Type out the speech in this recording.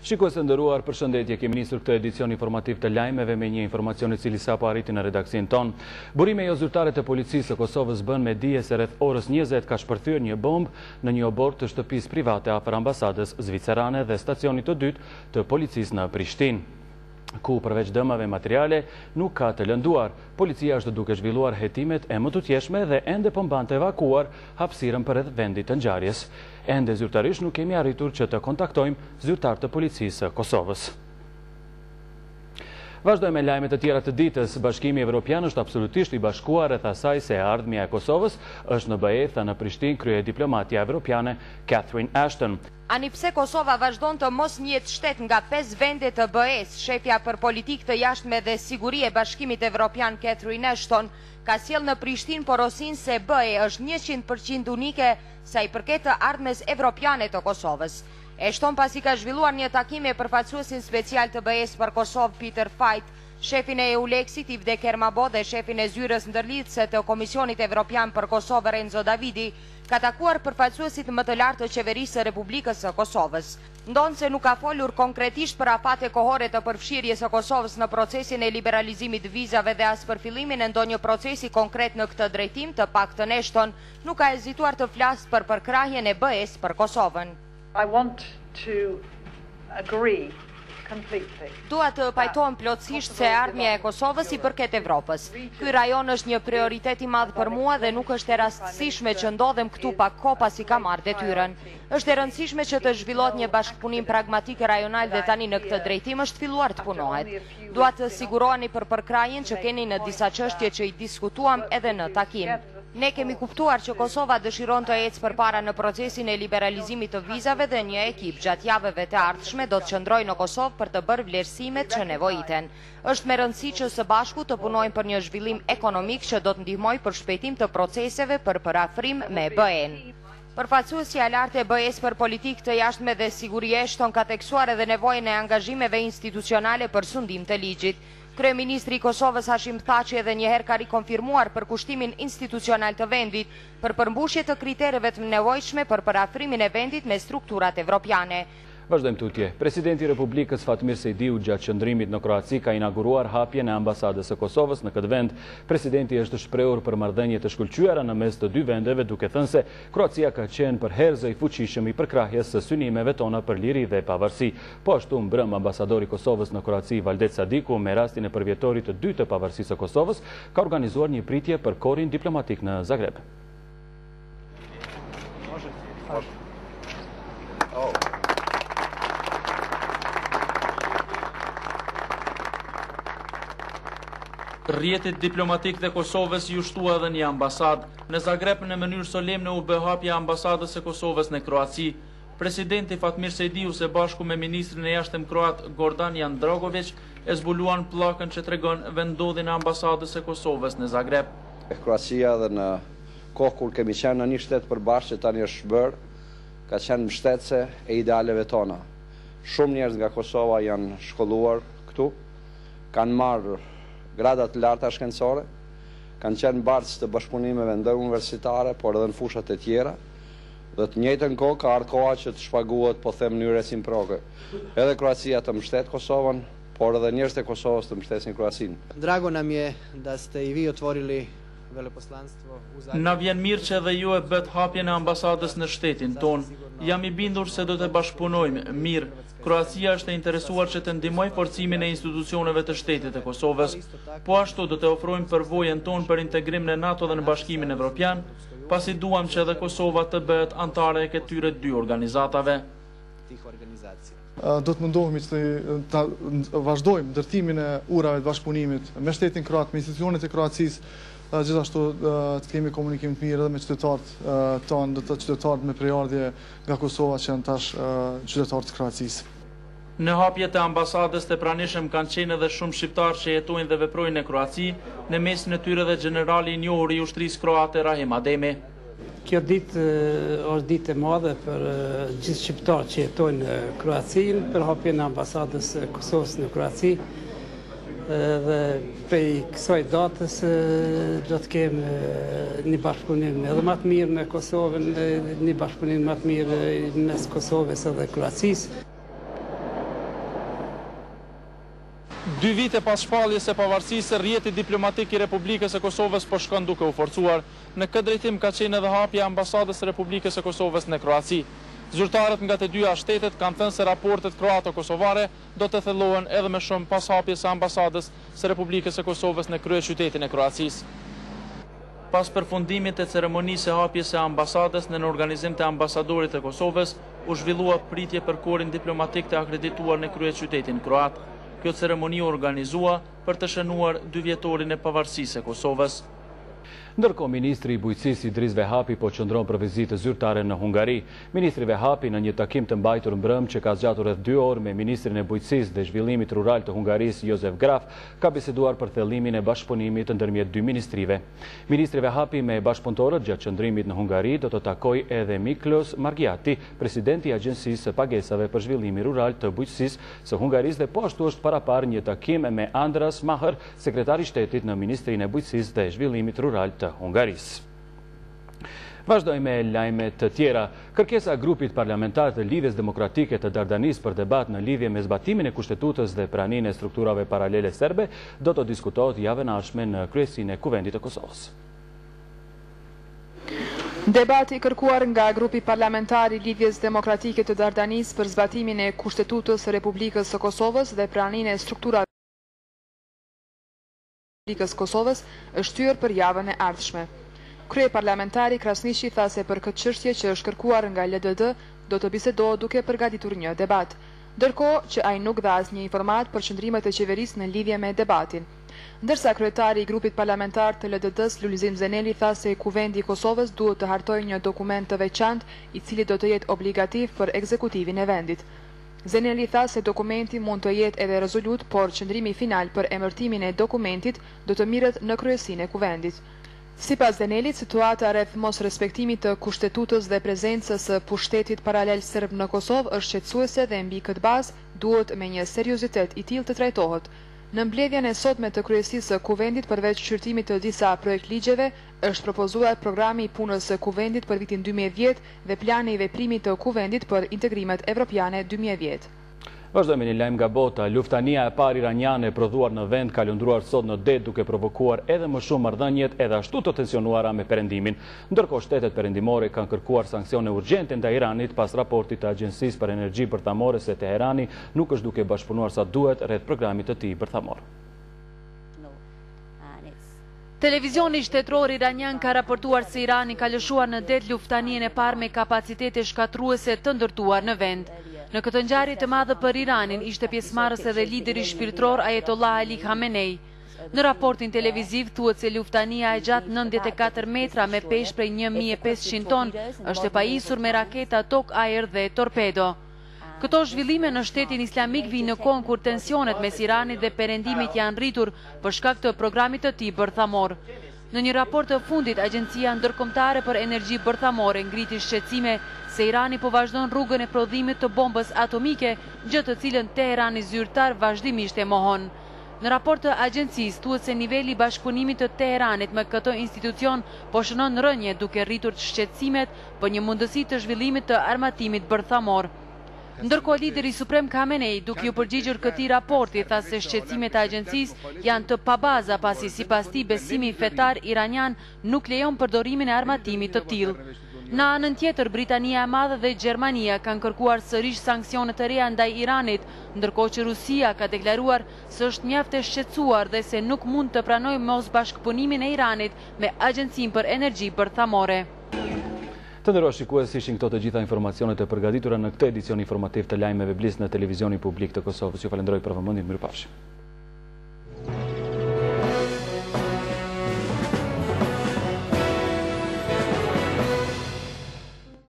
Shikues të nderuar, përshëndetje, kemi nisur këtë edicion informativ të lajmeve me një informacion i cili sapo arriti në redaksin ton. Burime jo zyrtare të policisë së Kosovës bën me dije se rreth orës 20 ka shpërthyer një bombë në një obor të shtëpisë private afër ambasadës zvicerane dhe stacionit të dytë të policisë në Prishtinë, ku përveç dëmave materiale nuk ka të lënduar. Policia është duke zhvilluar hetimet e më të tjeshme dhe ende po mban të evakuar hapësirën përreth vendit të ngjarjes. Ende zyrtarisht nuk kemi arritur që të kontaktojmë zyrtar të policisë së Kosovës. Vazhdojmë me lajmet të tjera të ditës. Bashkimi Evropian është absolutisht i bashkuar rreth asaj se ardhmja e Kosovës është në BE, tha në Prishtinë krye diplomatja evropiane Catherine Ashton. Ani pse Kosova vazhdon të mos njihet shtet nga 5 vende të BE-s, shefja për politikë të jashtme dhe siguri e Bashkimit Evropian Catherine Ashton ka sjellë në Prishtinë porosinë se BE është 100% unike sa i përket të ardhmes evropiane të Kosovës. Ashton pasi ka zhvilluar një takim me përfaqësuesin special të BE-s për Kosovë Peter Fight, shefin e EULEX-it Ivde Kermabo dhe shefin e zyrës ndërlidhëse të Komisionit Evropian për Kosovë Renzo Davidi, ka takuar përfaqësuesit më të lartë të qeverisë së Republikës së Kosovës. Ndonë se nuk ka folur konkretisht për afate kohore të përfshirjes së Kosovës në procesin e liberalizimit vizave dhe as për fillimin e ndonjë procesi konkret në këtë drejtim, të paktën Ashton nuk ka hezituar të flasë për përkrahjen e BE-s për Kosovën. I want to agree completely. Dua të pajtohem plotësisht se ardhmja e Kosovës i përket Evropës. Ky rajon është një prioritet i madh për mua dhe nuk është e rastësishme që ndodhem këtu pak kohë pasi kam marrë detyrën. Është e rëndësishme që të zhvillohet një bashkëpunim pragmatik rajonal dhe tani në këtë drejtim është filluar të punohet. Dua të siguroheni për përkrahjen që keni në disa çështje që i diskutuam edhe në takim. Ne kemi kuptuar që Kosova dëshiron të ecë përpara në procesin e liberalizimit të vizave dhe një ekip gjatë javëve të ardhshme do të qëndrojë në Kosovë për të bërë vlerësimet që nevojiten. Është me rëndësi që së bashku të punojmë për një zhvillim ekonomik që do të ndihmojë për shpejtim të proceseve për parafrim me BE-n. Përfaqësuesja e lartë e BE-s për politikë të jashtme dhe siguri Ashton ka theksuar edhe nevojën e angazhimeve institucionale për sundim të ligjit. Kryeministri i Kosovës Hashim Thaçi edhe njëherë ka rikonfirmuar përkushtimin institucional të vendit për përmbushje të kritereve të nevojshme për parafrimin e vendit me strukturat evropiane. Vazhdojmë tutje. Presidenti i Republikës Fatmir Sejdiu gjatë qëndrimit në Kroaci ka inauguruar hapjen e ambasadës së Kosovës në këtë vend. Presidenti është shprehur për marrëdhënie të shkëlqyera në mes të dy vendeve, duke thënë se Kroacia ka qenë për herë i fuqishëm i përkrahjes së synimeve tona për liri dhe pavarësi. Po ashtu mbrëm ambasadori i Kosovës në Kroaci Valdet Sadiku me rastin e përvjetorit të dytë të pavarësisë së Kosovës ka organizuar një pritje për korin diplomatik në Zagreb. Rrjetit diplomatik dhe Kosovës ju shtua edhe një ambasad. Në Zagreb në mënyrë solemne u bë hapja ambasadës së Kosovës në Kroaci. Presidenti Fatmir Sejdiu së bashku me ministrin e jashtëm kroat Gordan Jandragović e zbuluan pllakën që tregon vendodhjen e ambasadës së Kosovës në Zagreb. Kroacia dhe në kohë kur kemi qenë në një shtet përbashkët që tani është bërë, ka qenë mbështetëse e idealeve tona. Shumë njerëz nga Kosova janë shkolluar këtu, kanë marrë gradat larta shkencore, kanë qenë bartës të bashkëpunimeve ndëruniversitare, por edhe në fushat e tjera, dhe të njëjtën kohë ka ardhur koha që të shpaguhet po them në mënyrë reciproke. Edhe Kroacia të mbështet Kosovën, por edhe njerëzit e Kosovës të mbështesin Kroacinë. Drago nam je da ste i vi otvorili veleposlanstvo u Zagrebu. Na vjen mirë që edhe ju e bët hapjen e ambasadës në shtetin ton. Jam i bindur se do të bashkëpunojmë mirë. Kroacia është e interesuar që të ndihmojë forcimin e institucioneve të shtetit të Kosovës. Po ashtu do të ofrojmë përvojën tonë për integrim në NATO dhe në Bashkimin Evropian, pasi duam që edhe Kosova të bëhet anëtare e këtyre dy organizatave. Do të mundohemi të vazhdojmë ndërtimin e urave të bashkëpunimit me shtetin kroat, me institucionet e Kroacisë, gjithashtu të kemi komunikim të mirë edhe me qytetarët tonë, dhe të qytetarët me prejardhje nga Kosova që janë tash qytetarët të Kroacisë. Në hapje të ambasadës të pranishëm kanë qenë edhe shumë shqiptarë që jetojnë dhe veprojnë në Kroaci, në mesin e tyre dhe generali i njohur i ushtrisë kroate Rahim Ademi. Kjo ditë është ditë e madhe për gjithë shqiptarët që jetojnë në Kroaci, për hapjen e ambasadës së Kosovës në Kroaci. Dhe prej kësaj datës do të kemë një bashkëpunim edhe më të mirë me Kosovën, një bashkëpunim më të mirë mes Kosovës edhe Kroacisë. 2 vite pas shpalljes së pavarësisë, rrjeti diplomatik i Republikës së Kosovës po shkon duke u forcuar. Në këtë drejtim ka qenë edhe hapja e ambasadës së Republikës së Kosovës në Kroaci. Zyrtarët nga të dyja shtetet kanë thënë se raportet kroato-kosovare do të thellohen edhe më shumë pas hapjes së ambasadës së Republikës së Kosovës në kryeqytetin e Kroacisë. Pas përfundimit të ceremonisë së hapjes së ambasadës në organizim të ambasadorit të Kosovës, u zhvillua pritje për korin diplomatik të akredituar në kryeqytetin kroat. Kjo ceremoni u organizua për të shënuar 2 vjetorin e pavarësisë së Kosovës. Ndërkohë, Ministri i Bujqësisë Idris Vehapi po qëndron për vizitë zyrtare në Hungari. Ministri Vehapi në një takim të mbajtur mbrëm që ka zgjatur rreth 2 orë me Ministrin e Bujqësisë dhe Zhvillimit Rural të Hungarisë Josef Graf, ka biseduar për thellimin e bashkëpunimit ndërmjet 2 ministrive. Ministri Vehapi me bashkëpunëtorët gjatë qëndrimit në Hungari do të takojë edhe Miklos Margiati, presidenti i Agjencisë së Pagesave për Zhvillimin Rural të Bujqësisë së Hungarisë, dhe po ashtu është paraparë një takim me Andras Maher, sekretari i shtetit në Ministrinë e Bujqësisë dhe Zhvillimit Rural të Hungarisë. Vazhdojmë me lajmet të tjera. Kërkesa grupit parlamentar të Lidhjes Demokratike të Dardanisë për debat në lidhje me zbatimin e kushtetutës dhe praninë e strukturave paralele serbe do të diskutohet javën e ardhshme në kryesinë e Kuvendit të Kosovës. Debati kërkuar nga grupi parlamentar i Lidhjes Demokratike të Dardanisë për zbatimin e kushtetutës së Republikës së Kosovës dhe praninë e strukturave Republikës Kosovës është shtyr për javën e ardhshme. Kryeparlamentari Krasniqi tha se për këtë çështje që është kërkuar nga LDD do të bisedohet duke përgatitur një debat, ndërkohë që ai nuk dha asnjë informat për qëndrimet e qeverisë në lidhje me debatin. Ndërsa kryetari i grupit parlamentar të LDD-s Lulzim Zeneli tha se Kuvendi i Kosovës duhet të hartojë një dokument të veçantë i cili do të jetë obligativ për ekzekutivin e vendit. Zeneli tha se dokumenti mund të jetë edhe rezolut, por qëndrimi final për emërtimin e dokumentit do të mirret në kryesinë e Kuvendit. Sipas Zenelit, situata rreth mos respektimit të kushtetutës dhe prezencës së pushtetit paralel serb në Kosovë është shqetësuese dhe mbi këtë bazë duhet me një seriozitet i tillë të trajtohet. Në mbledhjen e sotme të kryesisë së Kuvendit, përveç shqyrtimit të disa projekt ligjeve, është propozuar programi i punës së Kuvendit për vitin 2010 dhe plani i veprimit të Kuvendit për integrimet evropiane 2010. Vazhdojmë një lajm nga bota. Luftania e parë iraniane e prodhuar në vend ka lëndruar sot në det duke provokuar edhe më shumë marrëdhëniet edhe ashtu të tensionuara me Perëndimin. Ndërkohë shtetet perëndimore kanë kërkuar sanksione urgjente ndaj Iranit pas raportit të Agjencisë për Energji Bërthamore se Teherani nuk është duke bashkëpunuar sa duhet rreth programit të tij bërthamor. Televizioni shtetëror iranian ka raportuar se Irani ka lëshuar në det luftanien e parë me kapacitete shkatruese të ndërtuar në vend. Në këtë ngjarje të madhe për Iranin ishte pjesëmarrës edhe lideri shpirtëror Ayatollah Ali Khamenei. Në raportin televiziv thuhet se luftania e gjatë 94 metra me peshë prej 1500 ton është e pajisur me raketa tok-ajër dhe torpedo. Këto zhvillime në shtetin islamik vijnë në kohën kur tensionet mes Iranit dhe Perëndimit janë rritur për shkak të programit të tij bërthamor. Në një raport të fundit, Agjencia Ndërkombëtare për Energji Bërthamore ngriti shqetësime se Irani po vazhdon rrugën e prodhimit të bombës atomike, gjë të cilën Teherani zyrtar vazhdimisht e mohon. Në raport të agjencisë thuhet se niveli i bashkëpunimit të Teheranit me këtë institucion po shënon rënje duke rritur shqetësimet për një mundësi të zhvillimit të armatimit bërthamor. Ndërkohë lideri suprem Khamenei, duke u përgjigjur këtij raporti, tha se shqetësimet e agjencisë janë të pabaza pasi sipas tij besimi fetar iranian nuk lejon përdorimin e armatimit të tillë. Në anën tjetër, Britania e Madhe dhe Gjermania kanë kërkuar sërish sanksione të reja ndaj Iranit, ndërkohë që Rusia ka deklaruar se është mjaft e shqetësuar dhe se nuk mund të pranojë mos bashkëpunimin e Iranit me Agjencinë për Energji Bërthamore. Të nderuar shikues, ishin këto të gjitha informacionet e përgatitura në këtë edicion informativ të lajmeve Blis në televizionin publik të Kosovës. Ju falenderoj për vëmendjen, mirupafshim.